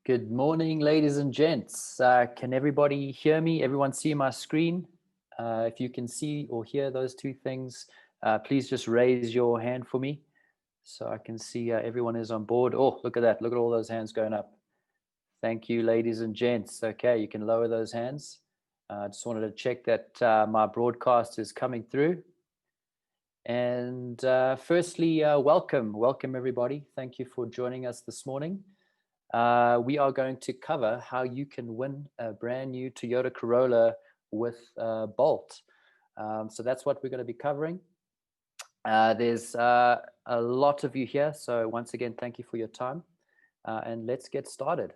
Good morning, ladies and gents. Can everybody hear me? Everyone see my screen? If you can see or hear those two things, please just raise your hand for me so I can see everyone is on board. Oh, look at that. Look at all those hands going up. Thank you, ladies and gents. Okay, you can lower those hands. I just wanted to check that my broadcast is coming through. And firstly, welcome everybody. Thank you for joining us this morning. We are going to cover how you can win a brand new Toyota Corolla with Bolt. So that's what we're going to be covering. There's a lot of you here. So once again, thank you for your time. And let's get started.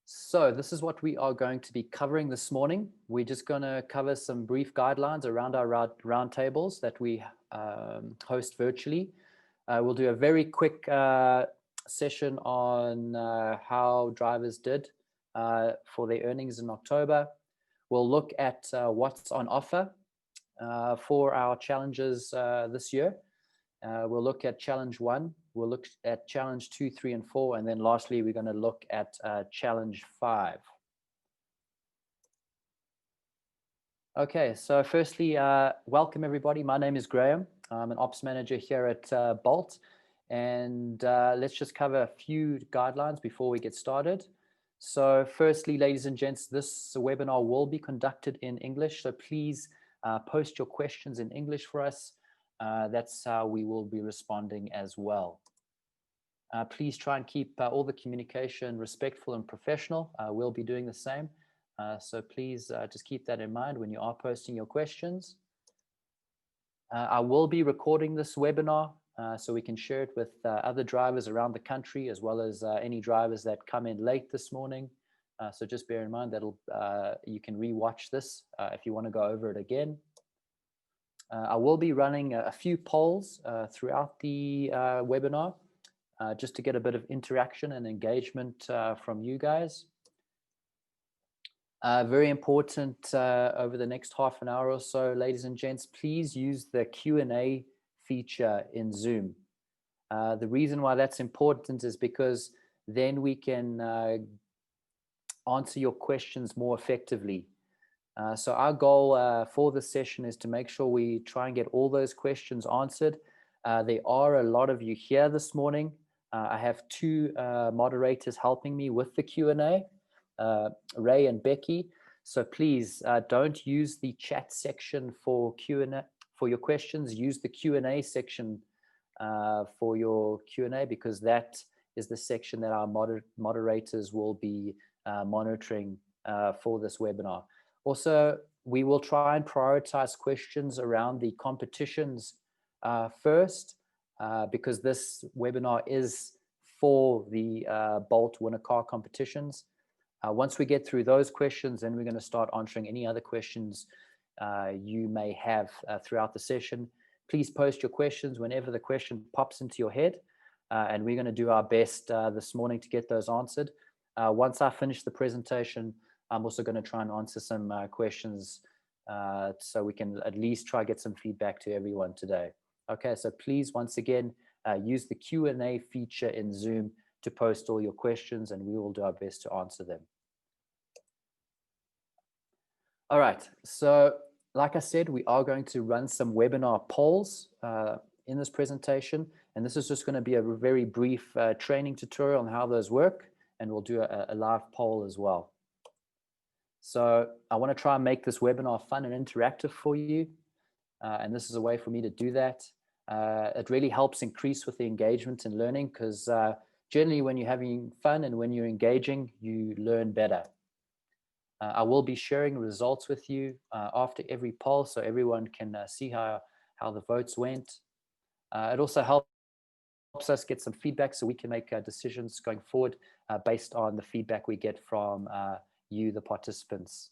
So this is what we are going to be covering this morning. We're just going to cover some brief guidelines around our roundtables that we host virtually. We'll do a very quick session on how drivers did for their earnings in October. We'll look at what's on offer for our challenges this year. We'll look at challenge 1. We'll look at challenge 2, 3, and 4. And then lastly, we're going to look at challenge 5. Okay, so firstly, welcome everybody. My name is Graham. I'm an ops manager here at Bolt. And let's just cover a few guidelines before we get started. So firstly, ladies and gents, this webinar will be conducted in English. So please post your questions in English for us. That's how we will be responding as well. Please try and keep all the communication respectful and professional. We'll be doing the same. So please just keep that in mind when you are posting your questions. I will be recording this webinar so we can share it with other drivers around the country, as well as any drivers that come in late this morning. So just bear in mind that you can rewatch this if you want to go over it again. I will be running a few polls throughout the webinar just to get a bit of interaction and engagement from you guys. Very important over the next half an hour or so, ladies and gents, please use the Q&A feature in Zoom. The reason why that's important is because then we can answer your questions more effectively. So our goal for this session is to make sure we try and get all those questions answered. There are a lot of you here this morning. I have 2 moderators helping me with the Q&A, Ray and Becky. So please don't use the chat section for Q&A for your questions. Use the Q&A section for your Q&A, because that is the section that our moderators will be monitoring for this webinar. Also, we will try and prioritize questions around the competitions first, because this webinar is for the Bolt Winner Car competitions. Once we get through those questions, then we're going to start answering any other questions you may have throughout the session. Please post your questions whenever the question pops into your head, and we're going to do our best this morning to get those answered. Once I finish the presentation, I'm also going to try and answer some questions so we can at least try to get some feedback to everyone today. Okay, so please, once again, use the Q&A feature in Zoom to post all your questions, and we will do our best to answer them. All right, so like I said, we are going to run some webinar polls in this presentation, and this is just going to be a very brief training tutorial on how those work, and we'll do a live poll as well. So I want to try and make this webinar fun and interactive for you, and this is a way for me to do that. It really helps increase with the engagement and learning, because generally when you're having fun and when you're engaging, you learn better. I will be sharing results with you after every poll, so everyone can see how the votes went. It also helps us get some feedback so we can make decisions going forward based on the feedback we get from you, the participants.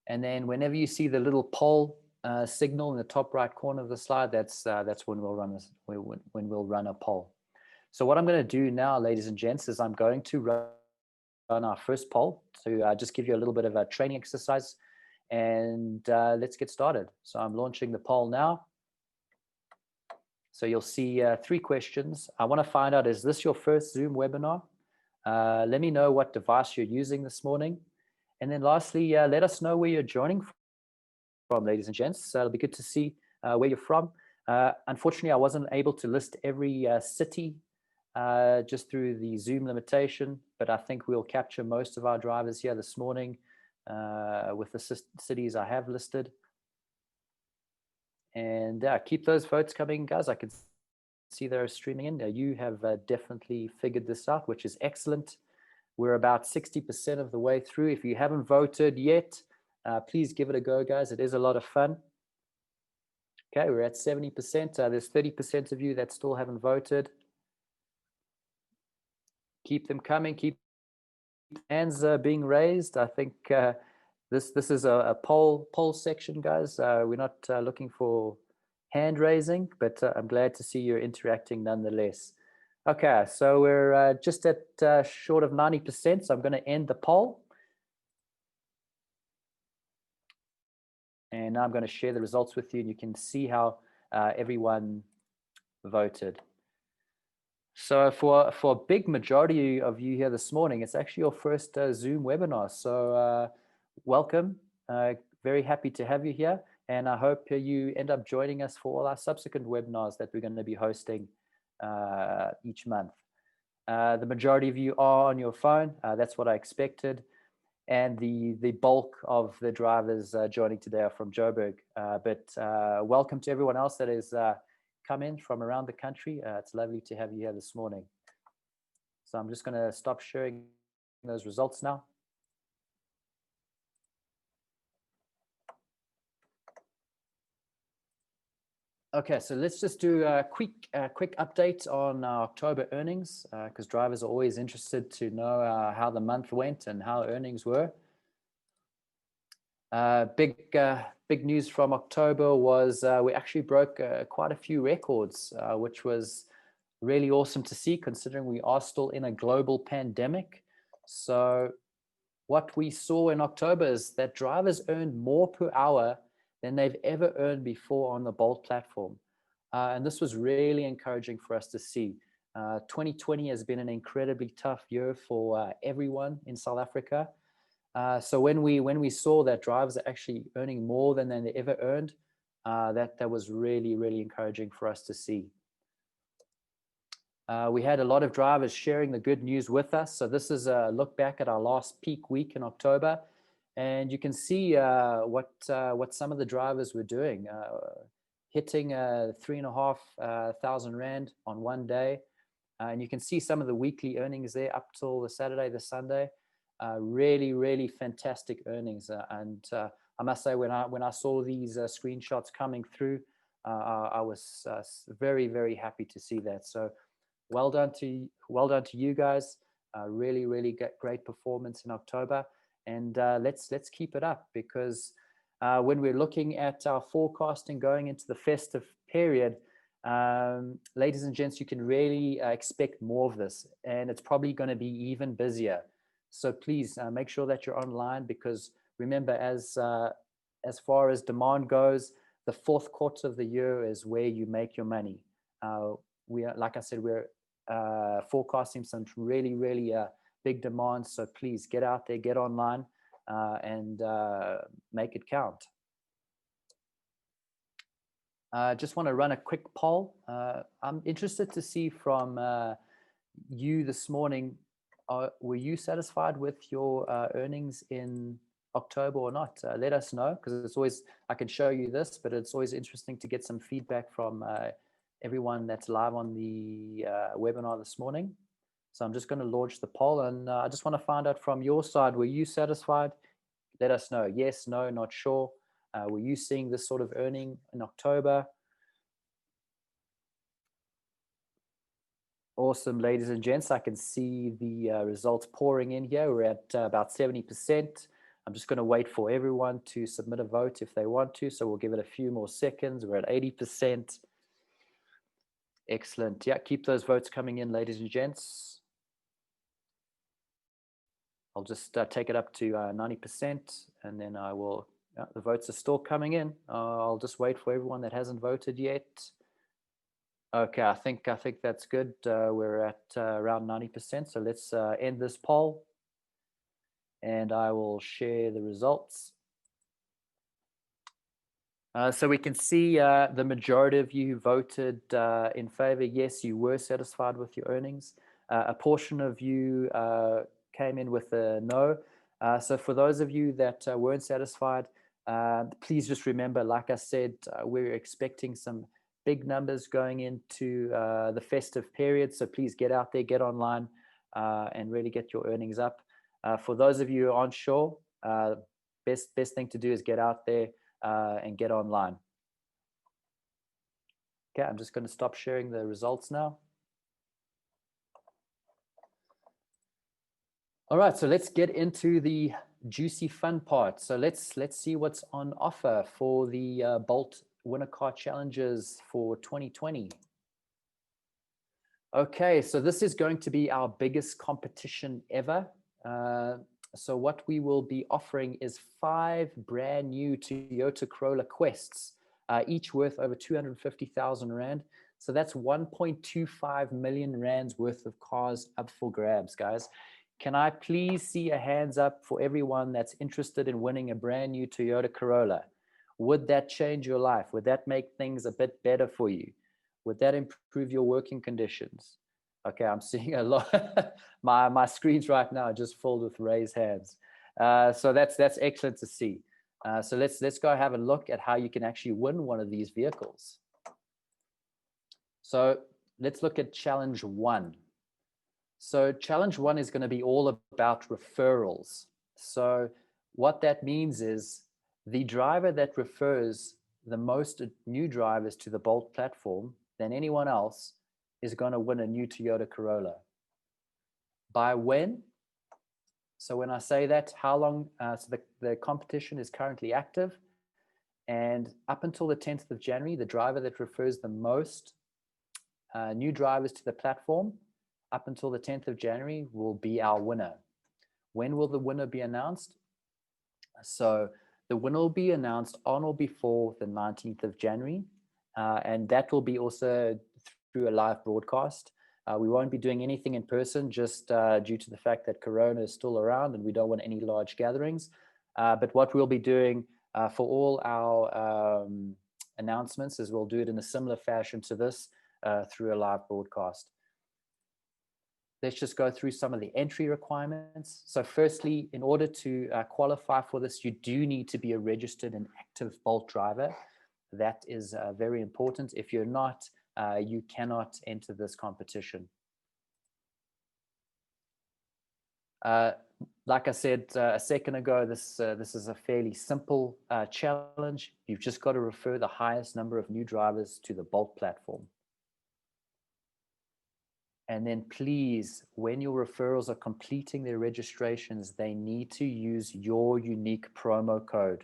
And then whenever you see the little poll signal in the top right corner of the slide, that's when we'll run a poll. So what I'm going to do now, ladies and gents, is I'm going to run our first poll to just give you a little bit of a training exercise, and let's get started. So I'm launching the poll now. So you'll see 3 questions. I want to find out, is this your first Zoom webinar? Let me know what device you're using this morning. And then lastly, let us know where you're joining from, ladies and gents. It'll be good to see where you're from. Unfortunately, I wasn't able to list every city just through the Zoom limitation, but I think we'll capture most of our drivers here this morning with the cities I have listed. And keep those votes coming, guys. I can see they're streaming in. You have definitely figured this out, which is excellent. We're about 60% of the way through. If you haven't voted yet, please give it a go, guys. It is a lot of fun. Okay, we're at 70%. There's 30% of you that still haven't voted. Keep them coming. Keep hands being raised. I think this is a poll section, guys. We're not looking for hand raising, but I'm glad to see you're interacting nonetheless. Okay, so we're just at short of 90%, so I'm going to end the poll. And now I'm going to share the results with you, and you can see how everyone voted. So for a big majority of you here this morning, it's actually your first Zoom webinar. So welcome. Very happy to have you here. And I hope you end up joining us for all our subsequent webinars that we're going to be hosting each month. The majority of you are on your phone. That's what I expected. And the bulk of the drivers joining today are from Joburg. But welcome to everyone else that has come in from around the country. It's lovely to have you here this morning. So I'm just going to stop sharing those results now. Okay, so let's just do a quick update on our October earnings, because drivers are always interested to know how the month went and how earnings were. Big news from October was we actually broke quite a few records, which was really awesome to see, considering we are still in a global pandemic. So what we saw in October is that drivers earned more per hour than they've ever earned before on the Bolt platform. And this was really encouraging for us to see. 2020 has been an incredibly tough year for everyone in South Africa. So when we saw that drivers are actually earning more than they ever earned, that was really, really encouraging for us to see. We had a lot of drivers sharing the good news with us. So this is a look back at our last peak week in October. And you can see what some of the drivers were doing, hitting 3,500 Rand on one day. And you can see some of the weekly earnings there up till the Saturday, the Sunday. Really, really fantastic earnings. And I must say, when I saw these screenshots coming through, I was very, very happy to see that. So well done to you guys. Really, really great performance in October. And let's keep it up, because when we're looking at our forecasting going into the festive period, ladies and gents, you can really expect more of this, and it's probably going to be even busier. So please make sure that you're online, because remember, as far as demand goes, the fourth quarter of the year is where you make your money. We are, like I said, we're forecasting some really, really big demands. So please get out there, get online, and make it count. Just want to run a quick poll. I'm interested to see from you this morning, were you satisfied with your earnings in October or not? Let us know, because it's always, I can show you this, but it's always interesting to get some feedback from everyone that's live on the webinar this morning. So I'm just going to launch the poll, and I just want to find out from your side, were you satisfied? Let us know. Yes, no, not sure. Were you seeing this sort of earning in October? Awesome, ladies and gents. I can see the results pouring in here. We're at about 70%. I'm just going to wait for everyone to submit a vote if they want to. So we'll give it a few more seconds. We're at 80%. Excellent. Yeah, keep those votes coming in, ladies and gents. I'll just take it up to 90%, and then I will, the votes are still coming in. I'll just wait for everyone that hasn't voted yet. Okay, I think that's good. We're at around 90%. So let's end this poll, and I will share the results. So we can see the majority of you voted in favor. Yes, you were satisfied with your earnings. A portion of you came in with a no. So for those of you that weren't satisfied, please just remember, like I said, we're expecting some big numbers going into the festive period. So please get out there, get online, and really get your earnings up. For those of you who aren't sure, best thing to do is get out there and get online. Okay, I'm just going to stop sharing the results now. All right, so let's get into the juicy fun part. So let's see what's on offer for the Bolt Winner Car Challenges for 2020. Okay, so this is going to be our biggest competition ever. So what we will be offering is 5 brand new Toyota Corolla Quests, each worth over 250,000 Rand. So that's 1.25 million Rands worth of cars up for grabs, guys. Can I please see a hands up for everyone that's interested in winning a brand new Toyota Corolla? Would that change your life? Would that make things a bit better for you? Would that improve your working conditions? Okay, I'm seeing a lot. my screens right now are just filled with raised hands. So that's excellent to see. So let's go have a look at how you can actually win one of these vehicles. So let's look at challenge 1. So challenge 1 is going to be all about referrals. So what that means is the driver that refers the most new drivers to the Bolt platform than anyone else is going to win a new Toyota Corolla. By when? So when I say that, how long? So the competition is currently active. And up until the 10th of January, the driver that refers the most new drivers to the platform, up until the 10th of January, will be our winner. When will the winner be announced? So the winner will be announced on or before the 19th of January. And that will be also through a live broadcast. We won't be doing anything in person, just due to the fact that Corona is still around and we don't want any large gatherings. But what we'll be doing for all our announcements is we'll do it in a similar fashion to this through a live broadcast. Let's just go through some of the entry requirements. So firstly, in order to qualify for this, you do need to be a registered and active Bolt driver. That is very important. If you're not, you cannot enter this competition. Like I said a second ago, this is a fairly simple challenge. You've just got to refer the highest number of new drivers to the Bolt platform. And then please, when your referrals are completing their registrations, they need to use your unique promo code.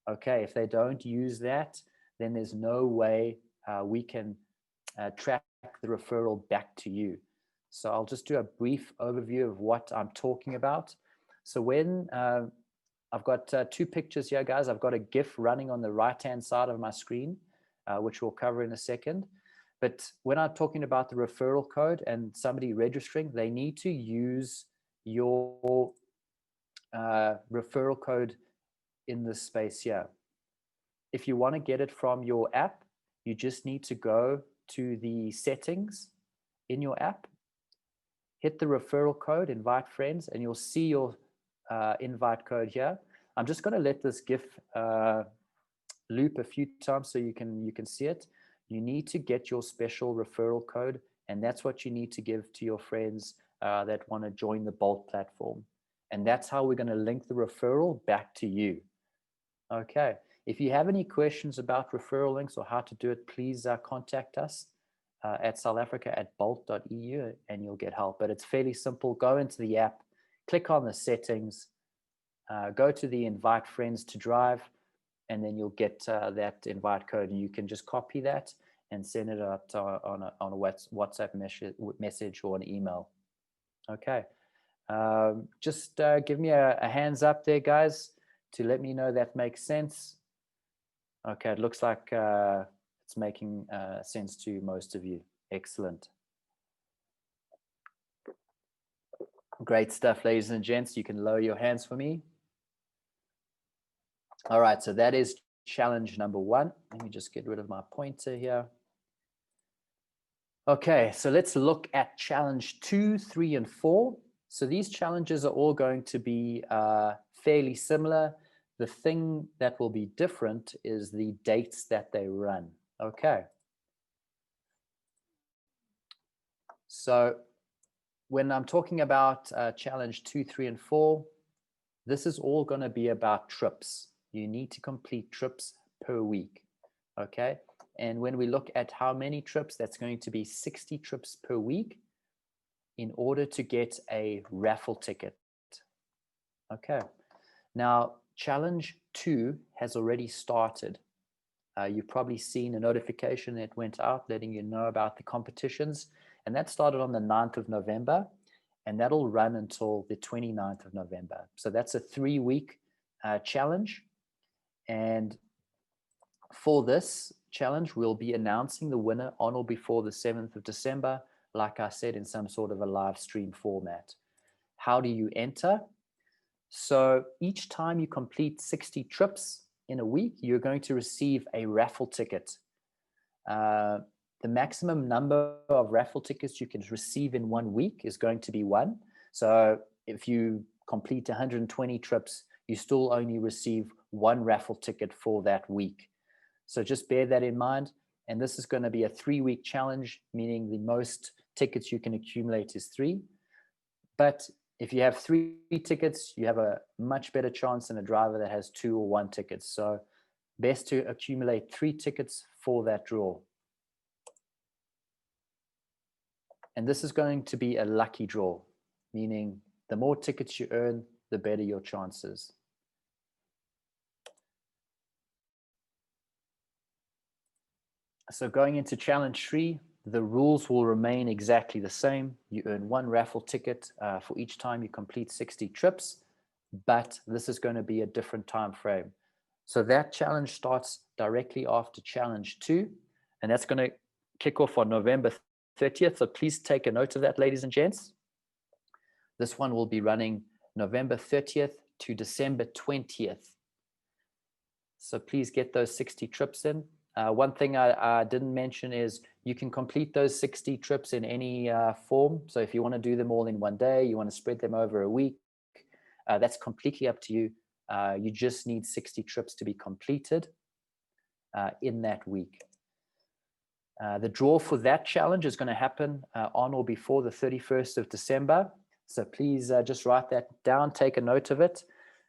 Okay, if they don't use that, then there's no way we can track the referral back to you. So I'll just do a brief overview of what I'm talking about. So when I've got 2 pictures here, guys. I've got a GIF running on the right-hand side of my screen, which we'll cover in a second. But when I'm talking about the referral code and somebody registering, they need to use your referral code in this space here. If you want to get it from your app, you just need to go to the settings in your app, hit the referral code, invite friends, and you'll see your invite code here. I'm just going to let this GIF loop a few times so you can see it. You need to get your special referral code, and that's what you need to give to your friends that want to join the Bolt platform. And that's how we're going to link the referral back to you. Okay. If you have any questions about referral links or how to do it, please contact us at southafrica@bolt.eu and you'll get help. But it's fairly simple. Go into the app, click on the settings, go to the invite friends to drive, and then you'll get that invite code, and you can just copy that and send it out on a WhatsApp message or an email. Okay. Just give me a hands up there, guys, to let me know that makes sense. Okay, it looks like it's making sense to most of you. Excellent. Great stuff, ladies and gents. You can lower your hands for me. All right, so that is challenge number 1. Let me just get rid of my pointer here. Okay, so let's look at challenge 2, 3, and 4. So these challenges are all going to be fairly similar. The thing that will be different is the dates that they run. Okay. So when I'm talking about challenge 2, 3, and 4, this is all going to be about trips. You need to complete trips per week. Okay. And when we look at how many trips, that's going to be 60 trips per week in order to get a raffle ticket. Okay. Now, challenge 2 has already started. You've probably seen a notification that went out letting you know about the competitions. And that started on the 9th of November. And that'll run until the 29th of November. So that's a 3-week challenge. And for this challenge, we'll be announcing the winner on or before the 7th of December, like I said, in some sort of a live stream format. How do you enter? So each time you complete 60 trips in a week, you're going to receive a raffle ticket. The maximum number of raffle tickets you can receive in 1 week is going to be 1. So if you complete 120 trips, you still only receive 1 raffle ticket for that week. So just bear that in mind. And this is going to be a 3-week challenge, meaning the most tickets you can accumulate is 3. But if you have 3 tickets, you have a much better chance than a driver that has 2 or 1 tickets. So best to accumulate 3 tickets for that draw. And this is going to be a lucky draw, meaning the more tickets you earn, the better your chances. So going into challenge 3, the rules will remain exactly the same. You earn 1 raffle ticket for each time you complete 60 trips, but this is going to be a different time frame. So that challenge starts directly after challenge 2, and that's going to kick off on November 30th. So please take a note of that, ladies and gents. This one will be running November 30th to December 20th. So please get those 60 trips in. One thing I didn't mention is you can complete those 60 trips in any form. So if you want to do them all in 1 day, you want to spread them over a week, that's completely up to you. You just need 60 trips to be completed in that week. The draw for that challenge is going to happen on or before the 31st of December. So please just write that down, take a note of it.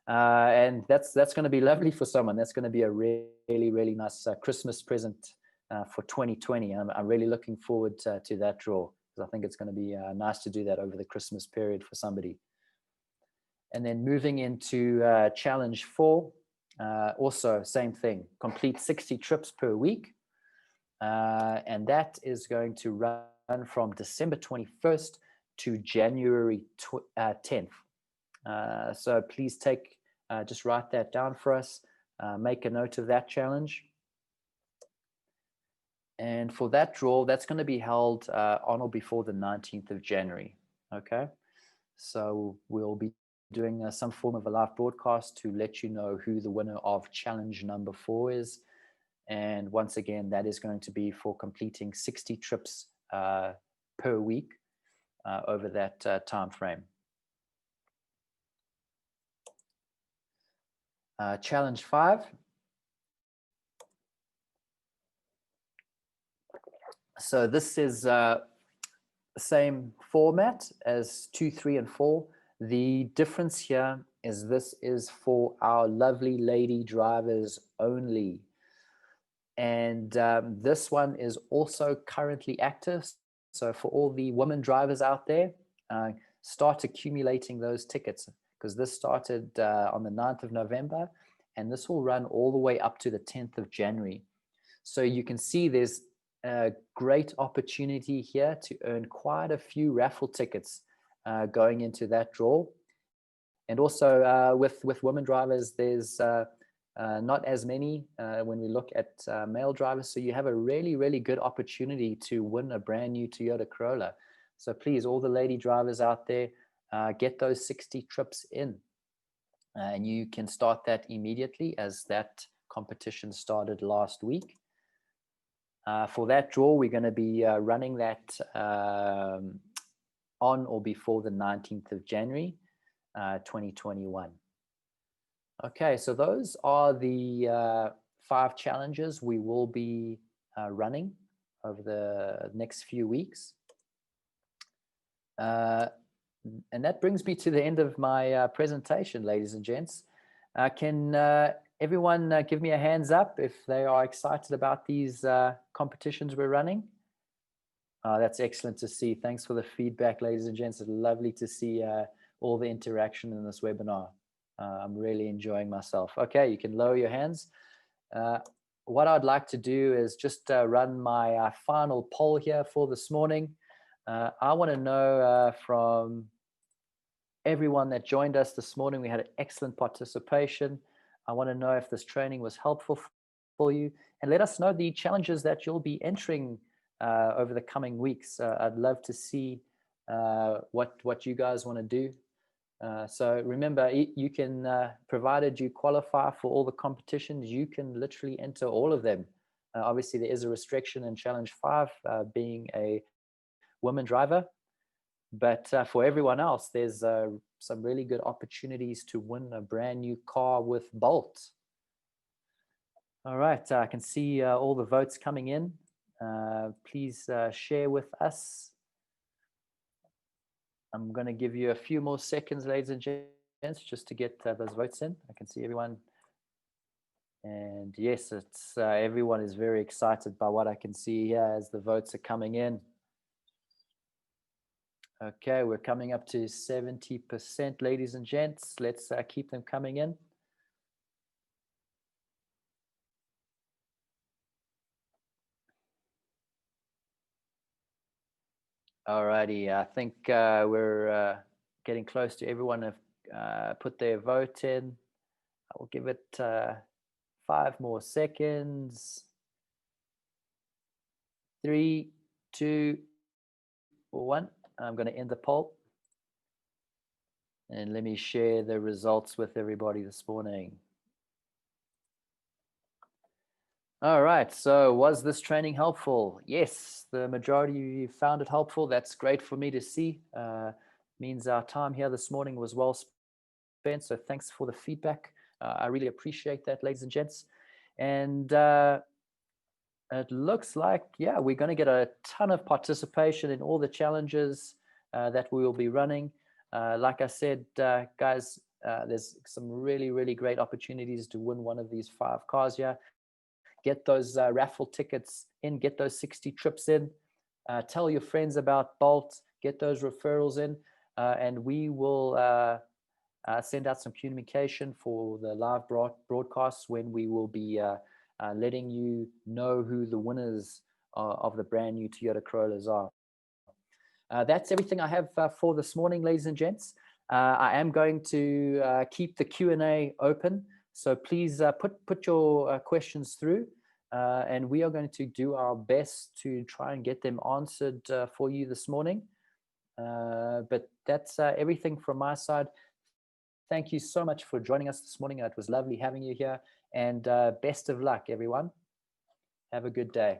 And that's going to be lovely for someone. That's going to be a really, really nice Christmas present for 2020. I'm really looking forward to that draw, because I think it's going to be nice to do that over the Christmas period for somebody. And then moving into challenge 4, also same thing, complete 60 trips per week. And that is going to run from December 21st to January 10th. So please just write that down for us. Make a note of that challenge. And for that draw, that's going to be held on or before the 19th of January. Okay. So we'll be doing some form of a live broadcast to let you know who the winner of challenge number 4 is. And once again, that is going to be for completing 60 trips per week over that time frame. Challenge 5. So this is the same format as 2, 3, and 4. The difference here is this is for our lovely lady drivers only. And this one is also currently active. So for all the women drivers out there, start accumulating those tickets, because this started on the 9th of November, and this will run all the way up to the 10th of January. So you can see there's a great opportunity here to earn quite a few raffle tickets going into that draw. And also with women drivers, there's not as many when we look at male drivers. So you have a really, really good opportunity to win a brand new Toyota Corolla. So please, all the lady drivers out there, get those 60 trips in. And you can start that immediately, as that competition started last week. For that draw, we're going to be running that on or before the 19th of January, 2021. Okay, so those are the 5 challenges we will be running over the next few weeks. And that brings me to the end of my presentation, ladies and gents. Can everyone give me a hands up if they are excited about these competitions we're running? That's excellent to see. Thanks for the feedback, ladies and gents. It's lovely to see all the interaction in this webinar. I'm really enjoying myself. Okay, you can lower your hands. What I'd like to do is just run my final poll here for this morning. I want to know from everyone that joined us this morning. We had an excellent participation. I want to know if this training was helpful for you, and let us know the challenges that you'll be entering over the coming weeks. I'd love to see what you guys want to do. So remember, you can, provided you qualify for all the competitions, you can literally enter all of them. Obviously, there is a restriction in Challenge 5, being a woman driver. But for everyone else, there's some really good opportunities to win a brand new car with Bolt. All right, I can see all the votes coming in. Please share with us. I'm going to give you a few more seconds, ladies and gents, just to get those votes in. I can see everyone. And yes, it's everyone is very excited by what I can see here as the votes are coming in. Okay, we're coming up to 70%, ladies and gents. Let's keep them coming in. Alrighty, I think we're getting close to everyone have put their vote in. I will give it 5 more seconds. 3, 2, 1. I'm going to end the poll. And let me share the results with everybody this morning. All right, so was this training helpful? Yes, the majority of you found it helpful. That's great for me to see. Means our time here this morning was well spent. So thanks for the feedback. I really appreciate that, ladies and gents. And it looks like, yeah, we're going to get a ton of participation in all the challenges that we will be running. Like I said, guys, there's some really, really great opportunities to win one of these 5 cars here. Get those raffle tickets in, get those 60 trips in, tell your friends about Bolt, get those referrals in, and we will send out some communication for the live broadcasts when we will be letting you know who the winners of the brand new Toyota Corollas are. That's everything I have for this morning, ladies and gents. I am going to keep the Q&A open, so please put your questions through, and we are going to do our best to try and get them answered for you this morning. But that's everything from my side. Thank you so much for joining us this morning. It was lovely having you here, and best of luck, everyone. Have a good day.